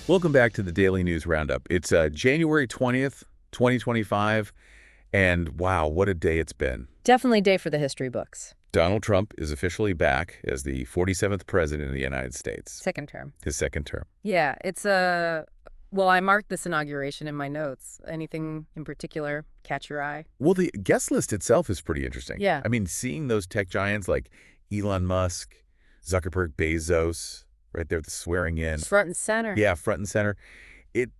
Welcome back to the Daily News Roundup. It's January 20th, 2025, and wow, what a day it's been. Definitely day for the history books. Donald Trump is officially back as the 47th president of the United States. Second term. His second term. Yeah, it's a... Well, I marked this inauguration in my notes. Anything in particular catch your eye? Well, the guest list itself is pretty interesting. Yeah. I mean, seeing those tech giants like Elon Musk, Zuckerberg, Bezos, right there, the swearing in. Front and center. Yeah, front and center. It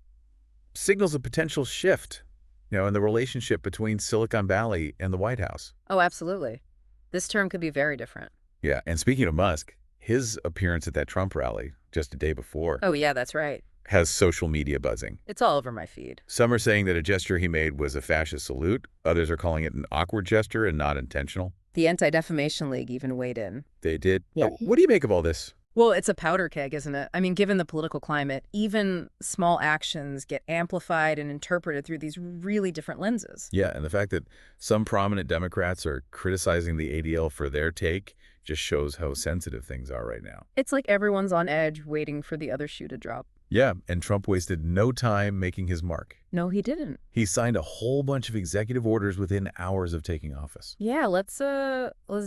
signals a potential shift, in the relationship between Silicon Valley and the White House. Oh, absolutely. This term could be very different. Yeah, and speaking of Musk, his appearance at that Trump rally just a day before Oh, yeah, that's right. has social media buzzing. It's all over my feed. Some are saying that a gesture he made was a fascist salute. Others are calling it an awkward gesture and not intentional. The Anti-Defamation League even weighed in. They did? Yeah. What do you make of all this? Well, it's a powder keg, isn't it? I mean, given the political climate, even small actions get amplified and interpreted through these really different lenses. Yeah, and the fact that some prominent Democrats are criticizing the ADL for their take just shows how sensitive things are right now. It's like everyone's on edge waiting for the other shoe to drop. Yeah, and Trump wasted no time making his mark. No, he didn't. He signed a whole bunch of executive orders within hours of taking office. Yeah, let's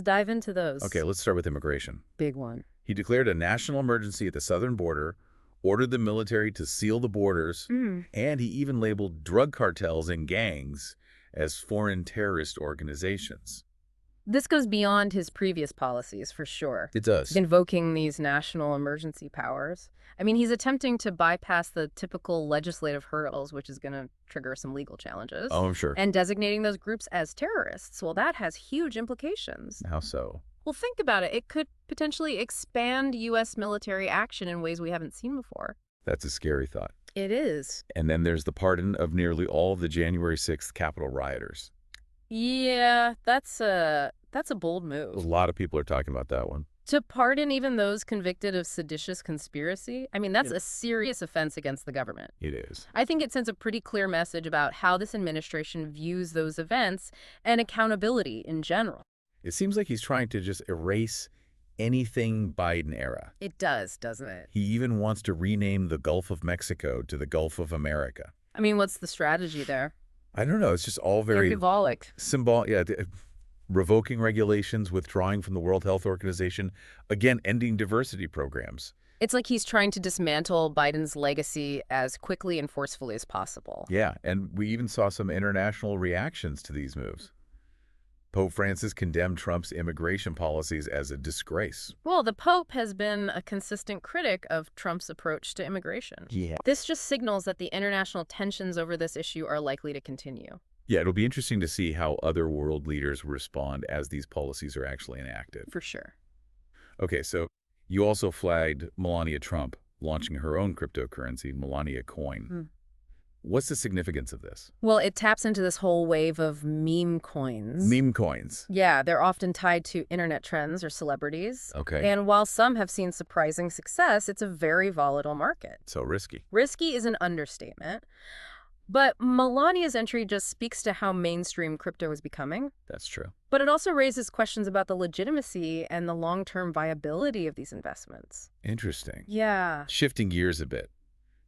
dive into those. Okay, let's start with immigration. Big one. He declared a national emergency at the southern border, ordered the military to seal the borders, and he even labeled drug cartels and gangs as foreign terrorist organizations. This goes beyond his previous policies, for sure. It does. Invoking these national emergency powers. I mean, he's attempting to bypass the typical legislative hurdles, which is going to trigger some legal challenges. Oh, I'm sure. And designating those groups as terrorists. Well, that has huge implications. How so? Well, think about it. It could potentially expand U.S. military action in ways we haven't seen before. That's a scary thought. It is. And then there's the pardon of nearly all of the January 6th Capitol rioters. Yeah, that's a bold A move. lot of people are talking about that one. To pardon even those convicted of seditious conspiracy, I mean, that's a serious offense against the government. It is. I think it sends a pretty clear message about how this administration views those events and accountability in general. It seems like he's trying to just erase anything Biden era. It does, doesn't it? He even wants to rename the Gulf of Mexico to the Gulf of America. I mean, what's the strategy there? I don't know. It's just all very Symbolic. revoking regulations, withdrawing from the World Health Organization, again, ending diversity programs. It's like he's trying to dismantle Biden's legacy as quickly and forcefully as possible. Yeah, and we even saw some international reactions to these moves. Pope Francis condemned Trump's immigration policies as a disgrace. Well, the Pope has been a consistent critic of Trump's approach to immigration. Yeah. This just signals that the international tensions over this issue are likely to continue. Yeah, it'll be interesting to see how other world leaders respond as these policies are actually enacted. For sure. Okay, so you also flagged Melania Trump launching her own cryptocurrency, Melania Coin. What's the significance of this? Well, it taps into this whole wave of meme coins. Meme coins. Yeah, they're often tied to internet trends or celebrities. Okay. And while some have seen surprising success, it's a very volatile market. So risky. Risky is an understatement. But Melania's entry just speaks to how mainstream crypto is becoming. That's true. But it also raises questions about the legitimacy and the long-term viability of these investments. Interesting. Yeah. Shifting gears a bit.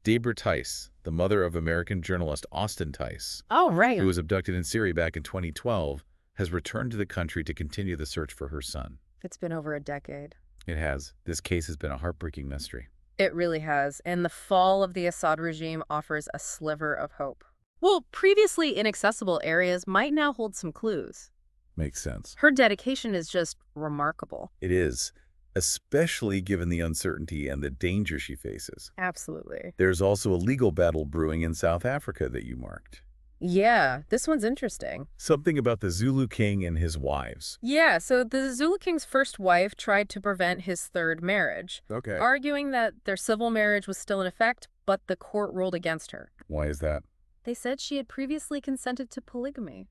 Deborah Tice, the mother of American journalist Austin Tice, Oh, right. who was abducted in Syria back in 2012, has returned to the country to continue the search for her son. It's been over a decade. It has. This case has been a heartbreaking mystery. It really has. And the fall of the Assad regime offers a sliver of hope. Well, previously inaccessible areas might now hold some clues. Makes sense. Her dedication is just remarkable. It is, especially given the uncertainty and the danger she faces. Absolutely. There's also a legal battle brewing in South Africa that you marked. Yeah, this one's interesting. Something about the Zulu king and his wives. Yeah, so the Zulu king's first wife tried to prevent his third marriage, Okay. arguing that their civil marriage was still in effect, but the court ruled against her. Why is that? They said she had previously consented to polygamy.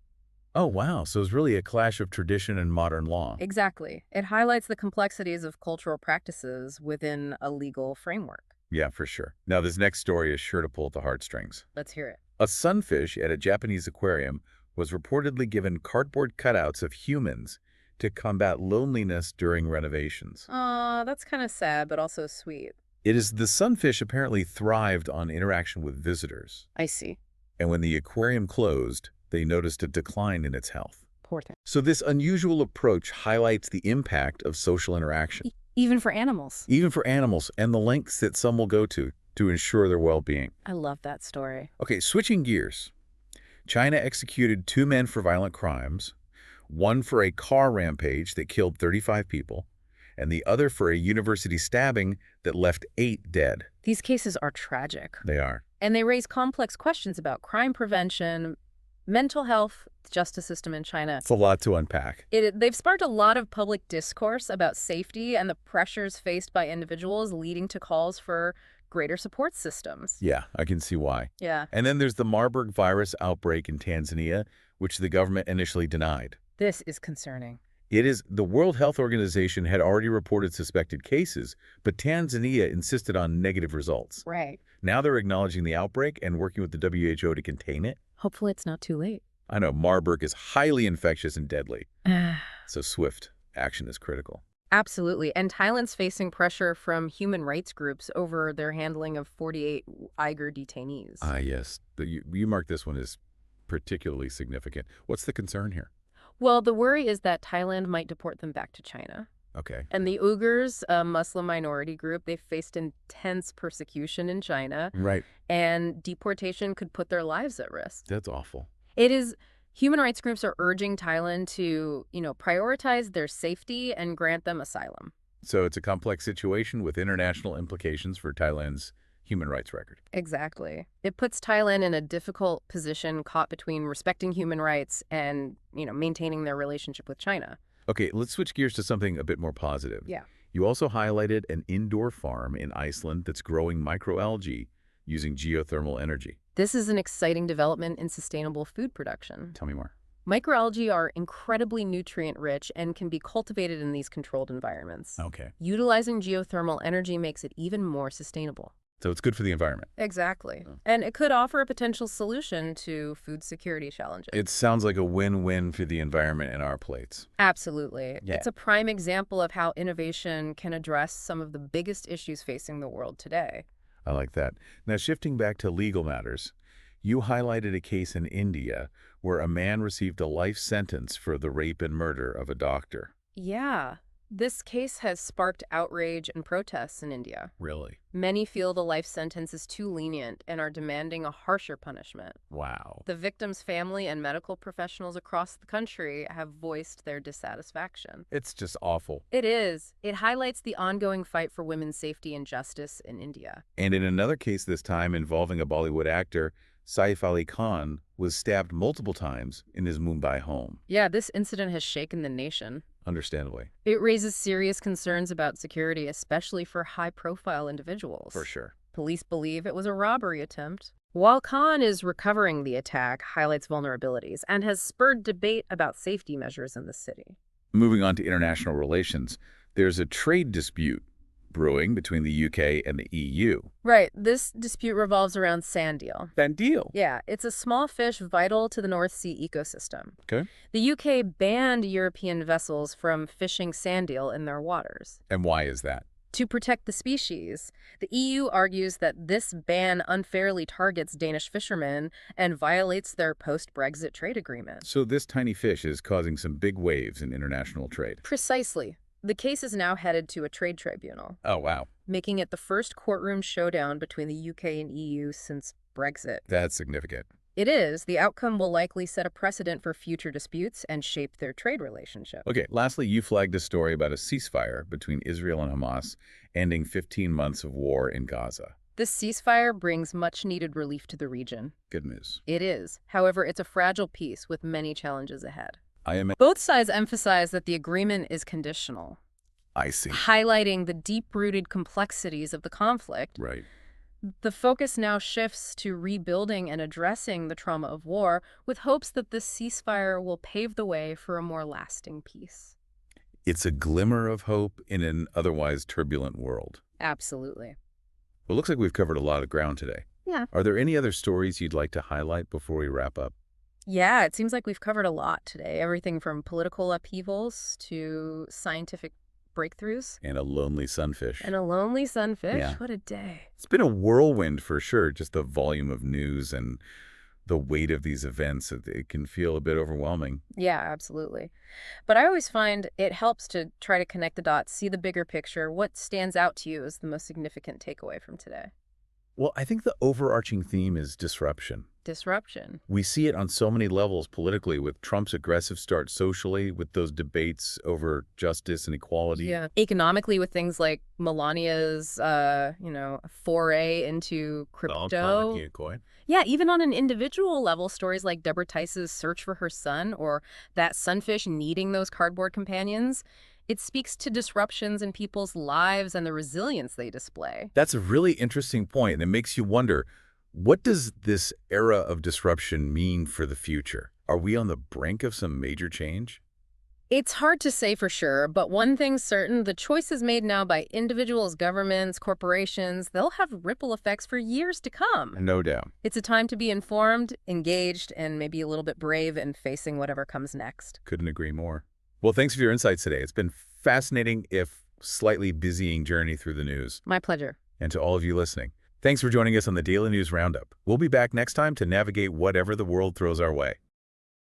Oh, wow. So it's really a clash of tradition and modern law. Exactly. It highlights the complexities of cultural practices within a legal framework. Yeah, for sure. Now, this next story is sure to pull at the heartstrings. Let's hear it. A sunfish at a Japanese aquarium was reportedly given cardboard cutouts of humans to combat loneliness during renovations. Aw, that's kind of sad, but also sweet. It is the sunfish apparently thrived on interaction with visitors, I see. and when the aquarium closed, they noticed a decline in its health. Poor thing. So this unusual approach highlights the impact of social interaction, Even for animals. even for animals, and the lengths that some will go to ensure their well-being. I love that story. Okay, switching gears. China executed 2 men for violent crimes, one for a car rampage that killed 35 people, and the other for a university stabbing that left 8 dead. These cases are tragic. They are. And they raise complex questions about crime prevention, mental health, the justice system in China. It's a lot to unpack. They've sparked a lot of public discourse about safety and the pressures faced by individuals, leading to calls for greater support systems. Yeah, I can see why. Yeah. And then there's the Marburg virus outbreak in Tanzania, which the government initially denied. This is concerning. The World Health Organization had already reported suspected cases, but Tanzania insisted on negative results. Right. Now they're acknowledging the outbreak and working with the WHO to contain it. Hopefully it's not too late. I know Marburg is highly infectious and deadly, so swift action is critical. Absolutely. And Thailand's facing pressure from human rights groups over their handling of 48 Uyghur detainees. Yes. You mark this one as particularly significant. What's the concern here? Well, the worry is that Thailand might deport them back to China. Okay. And the Uyghurs, a Muslim minority group, they faced intense persecution in China, Right. and deportation could put their lives at risk. That's awful. Human rights groups are urging Thailand to, prioritize their safety and grant them asylum. So it's a complex situation with international implications for Thailand's human rights record. Exactly. It puts Thailand in a difficult position, caught between respecting human rights and, maintaining their relationship with China. Okay, let's switch gears to something a bit more positive. Yeah. You also highlighted an indoor farm in Iceland that's growing microalgae using geothermal energy. This is an exciting development in sustainable food production. Tell me more. Microalgae are incredibly nutrient-rich and can be cultivated in these controlled environments. Okay. Utilizing geothermal energy makes it even more sustainable. So it's good for the environment. Exactly. Oh. And it could offer a potential solution to food security challenges. It sounds like a win-win for the environment and our plates. Absolutely. Yeah. It's a prime example of how innovation can address some of the biggest issues facing the world today. I like that. Now, shifting back to legal matters, you highlighted a case in India where a man received a life sentence for the rape and murder of a doctor. Yeah. This case has sparked outrage and protests in India. Really? Many feel the life sentence is too lenient and are demanding a harsher punishment. Wow. The victim's family and medical professionals across the country have voiced their dissatisfaction. It's just awful. It is. It highlights the ongoing fight for women's safety and justice in India. And in another case this time involving a Bollywood actor, Saif Ali Khan was stabbed multiple times in his Mumbai home. Yeah, this incident has shaken the nation. Understandably. It raises serious concerns about security, especially for high-profile individuals. For sure. Police believe it was a robbery attempt. While Khan is recovering, the attack highlights vulnerabilities and has spurred debate about safety measures in the city. Moving on to international relations, there's a trade dispute brewing between the UK and the EU. Right. This dispute revolves around sand eel. That deal. Yeah, it's a small fish vital to the North Sea ecosystem. Okay. The UK banned European vessels from fishing sand eel in their waters. And why is that? To protect the species, the EU argues that this ban unfairly targets Danish fishermen and violates their post-Brexit trade agreement. So this tiny fish is causing some big waves in international trade. Precisely. The case is now headed to a trade tribunal, Oh, wow. making it the first courtroom showdown between the UK and EU since Brexit. That's significant. It is. The outcome will likely set a precedent for future disputes and shape their trade relationship. Okay, lastly, you flagged a story about a ceasefire between Israel and Hamas, ending 15 months of war in Gaza. This ceasefire brings much-needed relief to the region. Good news. It is. However, it's a fragile peace with many challenges ahead. I Both sides emphasize that the agreement is conditional, see. highlighting the deep-rooted complexities of the conflict. Right. The focus now shifts to rebuilding and addressing the trauma of war, with hopes that this ceasefire will pave the way for a more lasting peace. It's a glimmer of hope in an otherwise turbulent world. Absolutely. Well, it looks like we've covered a lot of ground today. Yeah. Are there any other stories you'd like to highlight before we wrap up? Yeah, it seems like we've covered a lot today. Everything from political upheavals to scientific breakthroughs. And a lonely sunfish. And a lonely sunfish. Yeah. What a day. It's been a whirlwind for sure, just the volume of news and the weight of these events. It can feel a bit overwhelming. Yeah, absolutely. But I always find it helps to try to connect the dots, see the bigger picture. What stands out to you as the most significant takeaway from today? Well, I think the overarching theme is disruption. Disruption. We see it on so many levels politically, with Trump's aggressive start socially, with those debates over justice and equality. Yeah. Economically, with things like Melania's, foray into crypto. Yeah, even on an individual level, stories like Deborah Tice's search for her son or that sunfish needing those cardboard companions, it speaks to disruptions in people's lives and the resilience they display. That's a really interesting point, and it makes you wonder, what does this era of disruption mean for the future? Are we on the brink of some major change? It's hard to say for sure, but one thing's certain, the choices made now by individuals, governments, corporations, they'll have ripple effects for years to come. No doubt. It's a time to be informed, engaged, and maybe a little bit brave in facing whatever comes next. Couldn't agree more. Well, thanks for your insights today. It's been fascinating, if slightly busying journey through the news. My pleasure. And to all of you listening, thanks for joining us on the Daily News Roundup. We'll be back next time to navigate whatever the world throws our way.